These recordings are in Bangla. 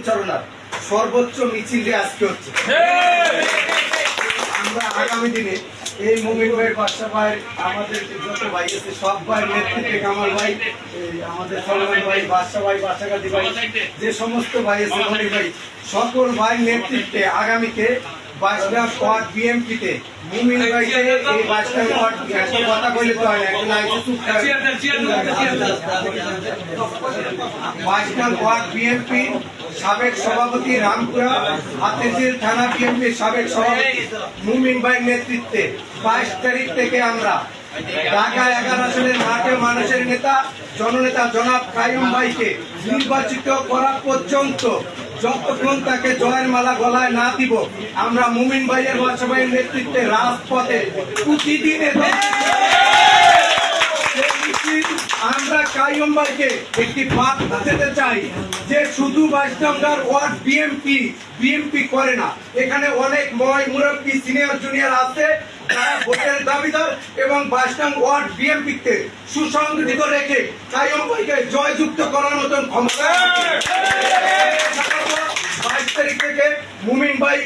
পরিচালনার সর্বোচ্চ মিছিল আজকে হচ্ছে। আমরা আগামী দিনে এই মুমিন ভাই, বাদশা ভাই, আমাদের যত ভাই আছে সব ভাই নেতৃত্বে, কামাল ভাই, আমাদের সলমান ভাই, বাদশা ভাই, বাদশা গাজী ভাই, যে সমস্ত ভাই আছে মনির ভাই, সকল ভাই নেতৃত্বে আগামীতে 22 ওয়ার্ড বিএমপিতে মুমিন ভাইকে এই 22 ওয়ার্ড কথা কইলে তো হয় না, একজন আইসে চুপ করে 22 ওয়ার্ড বিএমপি সাবেক সভাপতি রামপুরা হাতিঝিল থানা বিএনপি সাবেক সভাপতি মুমিন ভাইয়ের নেতৃত্বে 22 তারিখ থেকে আমরা ঢাকা 11 আসনের মাঠে মানুষের নেতা জননেতা জনাব কাইয়ুম ভাইকে নির্বাচিত করা পর্যন্ত যতক্ষণ তাকে জয়ের মালা গলায় না দিব, আমরা মুমিন ভাইয়ের, বাদশা ভাইয়ের নেতৃত্বে রাজপথে প্রতিদিন আমরা কাইয়ুম ভাইকে একটি বার্তা দিতে চাই যে শুধু 22 ওয়ার্ড বিএমপি করে না, এখানে অনেক মুরব্বী সিনিয়র জুনিয়র আছে যারা ভোটের দাবিদার এবং 22 ওয়ার্ড বিএমপিতে সুসংগঠিত রেখে কাইয়ুম ভাইকে জয়যুক্ত করার মতন ক্ষমতা। 22 তারিখ থেকে মুমিন ভাই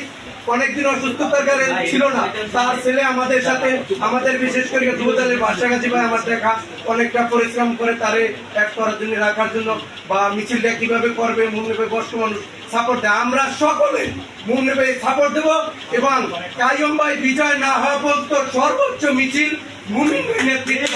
অনেকদিন অসুস্থতার কারণে ছিল না, তার ছেলে আমাদের সাথে, আমাদের বিশেষ করে যুবদলের বাদশা গাজী ভাই আমার দেখা অনেকটা পরিশ্রম করে তারে এক করার জন্য, রাখার জন্য, বা মিছিলটা কিভাবে করবে মুমিন ভাই বয়স্ক মানুষ সাপোর্ট দেয়। আমরা সকলে মুমিন ভাই সাপোর্ট দেব এবং কাইয়ুম ভাই বিজয় না হওয়া পর্যন্ত সর্বোচ্চ মিছিল মুমিন ভাই নেতৃত্বে।